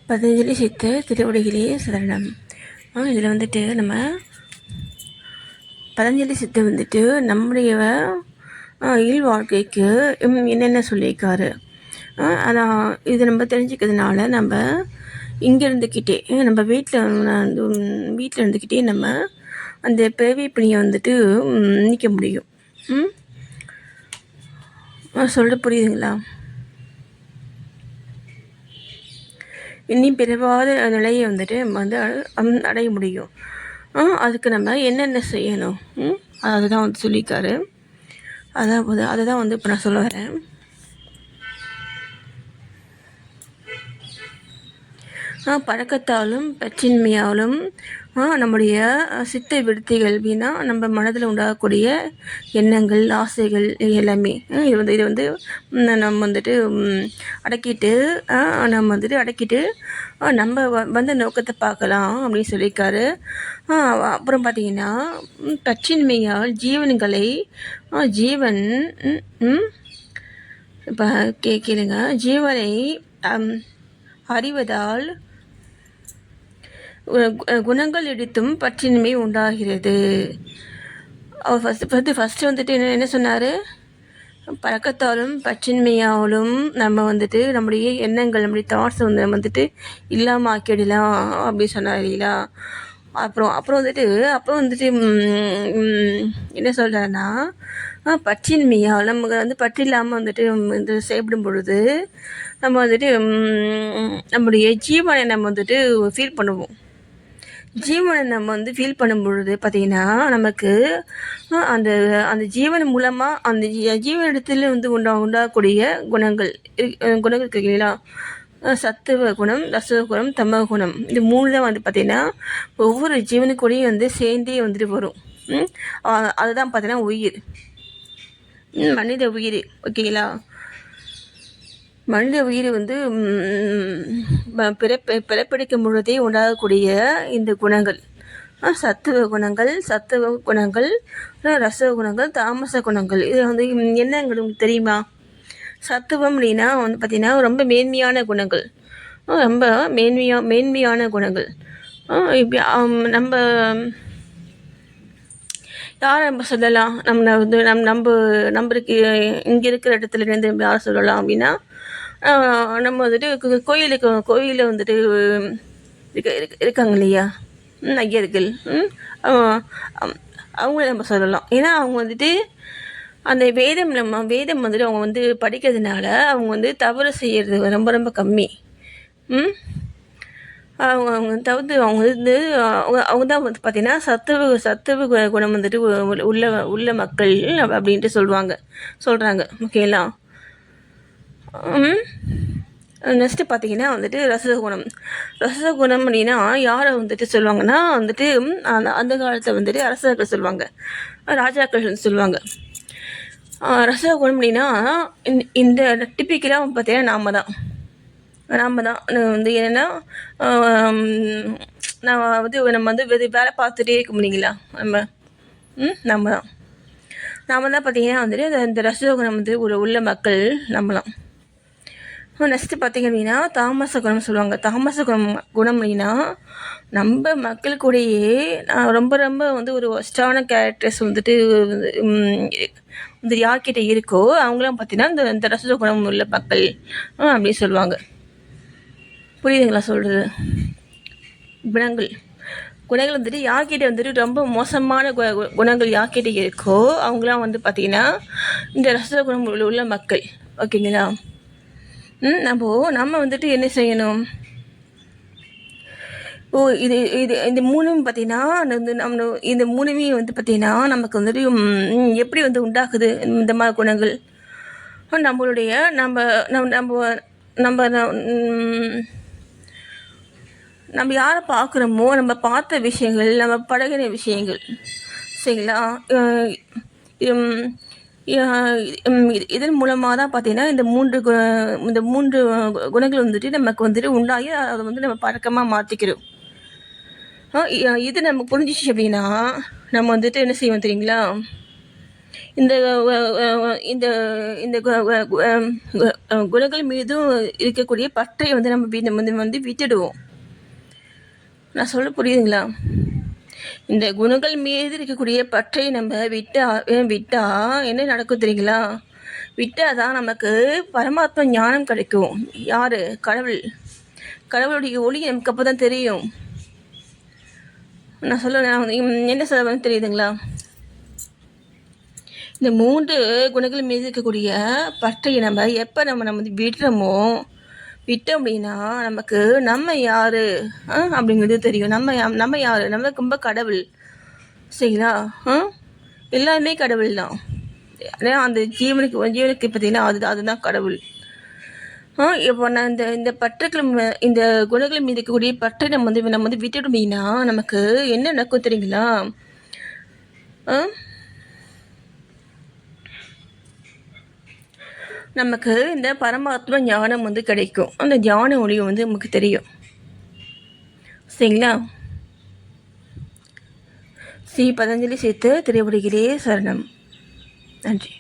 பதஞ்சலி சித்தர் திருவடிகளே சரணம். இதில் வந்துட்டு நம்ம பதஞ்சலி சித்தர் வந்துட்டு நம்முடைய இயல் வாழ்க்கைக்கு என்னென்ன சொல்லியிருக்காரு, அதான் இது நம்ம தெரிஞ்சுக்கிறதுனால நம்ம இங்கே இருந்துக்கிட்டே நம்ம வீட்டில் இருந்துக்கிட்டே நம்ம அந்த பிறவி பிணியை வந்துட்டு நீக்க முடியும். சொல்ல புரியுதுங்களா? இன்னும் பிறவாத நிலையை வந்துட்டு நம்ம வந்து அடைய முடியும். அதுக்கு நம்ம என்னென்ன செய்யணும், அதுதான் வந்து சொல்லியிருக்காரு. அதை தான் வந்து இப்போ நான் சொல்ல வரேன். பழக்கத்தாலும் பச்சின்மையாலும் நம்முடைய சித்த விருத்திகள் வீணா நம்ம மனதில் உண்டாகக்கூடிய எண்ணங்கள், ஆசைகள் எல்லாமே இது வந்து நம்ம வந்துட்டு அடக்கிட்டு நம்ம வந்து நோக்கத்தை பார்க்கலாம் அப்படின்னு சொல்லியிருக்காரு. அப்புறம் பார்த்திங்கன்னா, பச்சின்மையால் ஜீவன்களை ஜீவன் இப்போ கேளுங்க, ஜீவனை அறிவதால் குணங்கள் எடுத்தும் பற்றின்மை உண்டாகிறது. அவர் ஃபஸ்ட்டு வந்துட்டு என்ன சொன்னார்? பழக்கத்தாலும் பற்றின்மையாலும் நம்ம வந்துட்டு நம்முடைய எண்ணங்கள், நம்முடைய தாட்ஸை வந்து நம்ம வந்துட்டு இல்லாமல் ஆக்கிடலாம் அப்படின்னு சொன்னார் இல்லைங்களா? அப்புறம் வந்துட்டு என்ன சொல்கிறாருன்னா, பற்றின்மையால் நமக்கு வந்து பற்று இல்லாமல் வந்துட்டு இது செயல்படும் பொழுது நம்ம வந்துட்டு நம்முடைய ஜீவனை நம்ம வந்துட்டு ஃபீல் பண்ணுவோம். ஜீவனை நம்ம வந்து ஃபீல் பண்ணும் பொழுது பார்த்திங்கன்னா, நமக்கு அந்த அந்த ஜீவன் மூலமாக அந்த ஜீவனிடத்தில் வந்து உண்டாகக்கூடிய குணங்கள் இருக்கு இல்லைங்களா? சத்துவ குணம், ரசவ குணம், தமோ குணம், இது 3 தான் வந்து பார்த்திங்கன்னா ஒவ்வொரு ஜீவனுக்கூடையும் வந்து சேர்ந்தே வந்துட்டு வரும். அதுதான் பார்த்திங்கன்னா உயிர், மனித உயிர். ஓகேங்களா? மனித உயிர் வந்து பிறப்பெடுக்கும் பொழுதே உண்டாகக்கூடிய இந்த குணங்கள், சத்துவ குணங்கள், ரச குணங்கள், தாமச குணங்கள். இது வந்து என்னங்கிறது உங்களுக்கு தெரியுமா? சத்துவம் அப்படின்னா வந்து பார்த்திங்கன்னா ரொம்ப மேன்மையான குணங்கள், ரொம்ப மேன்மையான குணங்கள். இப்படி நம்ம யாரை நம்ம சொல்லலாம்? நம்மளுக்கு இங்கே இருக்கிற இடத்துலேருந்து யாரை சொல்லலாம் அப்படின்னா, நம்ம வந்துட்டு கோயிலில் வந்துட்டு இருக்காங்க இல்லையா, ஐயர்கள், அவங்கள நம்ம சொல்லலாம். ஏன்னா அவங்க வந்துட்டு அந்த வேதம் வந்துட்டு அவங்க வந்து படிக்கிறதுனால அவங்க வந்து தவறு செய்கிறது ரொம்ப ரொம்ப கம்மி. அவங்க தான் வந்து பார்த்திங்கன்னா சத்துவ குணம் வந்துட்டு உள்ள மக்கள் அப்படின்ட்டு சொல்கிறாங்க. ஓகேங்களா? நெக்ஸ்ட்டு பார்த்திங்கன்னா வந்துட்டு ரசகுணம் அப்படின்னா யாரை வந்துட்டு சொல்லுவாங்கன்னா வந்துட்டு அந்த காலத்தில் வந்துட்டு அரசர்கள் சொல்லுவாங்க, ராஜாக்கள் சொல்லுவாங்க. ரசகுணம் அப்படின்னா இந்த டிப்பிக்கலாக பார்த்திங்கன்னா நாம் தான் வந்து என்னென்னா, நம்ம வந்து வேலை பார்த்துட்டே இருக்க முடியுங்களா? நம்ம தான் பார்த்திங்கன்னா வந்துட்டு இந்த ரசகுணம் வந்து உள்ள மக்கள் நம்மலாம். நெக்ஸ்ட்டு பார்த்திங்க அப்படின்னா தாமச குணம் சொல்லுவாங்க. தாமச குணம் அப்படின்னா நம்ம மக்களுக்கூடையே ரொம்ப ரொம்ப வந்து ஒரு ஒஸ்டான கேரக்டர்ஸ் வந்துட்டு வந்து யார்கிட்ட இருக்கோ அவங்களாம் பார்த்திங்கன்னா இந்த ரச குணம் உள்ள மக்கள் அப்படின்னு சொல்லுவாங்க. புரியுதுங்களா சொல்கிறது? குணங்கள் வந்துட்டு யார்கிட்ட வந்துட்டு ரொம்ப மோசமான குணங்கள் யார்கிட்ட இருக்கோ அவங்களாம் வந்து பார்த்திங்கன்னா இந்த ரச குணம் உள்ள மக்கள். ஓகேங்களா? நம்ம வந்துட்டு என்ன செய்யணும்? இது இந்த 3ம் பார்த்திங்கன்னா இந்த 3மே வந்து பார்த்திங்கன்னா நமக்கு வந்துட்டு எப்படி வந்து உண்டாகுது இந்த மாதிரி குணங்கள்? நம்மளுடைய நம்ம யாரை பார்க்குறோமோ, நம்ம பார்த்த விஷயங்கள், நம்ம பழகின விஷயங்கள், சரிங்களா? இதன் மூலமாக தான் பார்த்திங்கன்னா இந்த 3 குணங்கள் வந்துட்டு நமக்கு வந்துட்டு உண்டாகி அதை வந்து நம்ம பழக்கமாக மாற்றிக்கிறோம். இது நம்ம புரிஞ்சிச்சு அப்படின்னா நம்ம வந்துட்டு என்ன செய்வோம் தெரியுங்களா? இந்த இந்த இந்த குணங்கள் மீதும் இருக்கக்கூடிய பற்றை வந்து நம்ம வந்து விட்டுடுவோம். நான் சொல்ல புரியுதுங்களா? இந்த குணங்கள் மீது இருக்கக்கூடிய பற்றை நம்ம விட்டா என்ன நடக்கும் தெரியுங்களா? விட்டால் தான் நமக்கு பரமாத்மா ஞானம் கிடைக்கும். யார்? கடவுள். கடவுளுடைய ஒளி நமக்கு அப்போ தான் தெரியும். நான் என்ன சொல்ல தெரியுதுங்களா? இந்த 3 குணங்கள் மீது இருக்கக்கூடிய பற்றை நம்ம எப்போ நம்ம விட்டோம் அப்படின்னா நமக்கு நம்ம யார் அப்படிங்கிறது தெரியும். நம்ம யார்? நம்ம ரொம்ப கடவுள். சரிங்களா? எல்லாருமே கடவுள் தான். அந்த ஜீவனுக்கு பார்த்தீங்கன்னா அதுதான் கடவுள். இப்போ நான் இந்த பற்றுக்கள் இந்த குணங்கள் மீது இருக்கக்கூடிய பற்றை நம்ம வந்து விட்டுட்டோம்னா நமக்கு என்ன நடக்கும் தெரியுங்களா? நமக்கு இந்த பரமாத்மா ஞானம் வந்து கிடைக்கும். அந்த ஞான ஒளி வந்து நமக்கு தெரியும். சரிங்களா? ஸ்ரீ பதஞ்சலி சேர்த்து திருவடிகளே சரணம். நன்றி.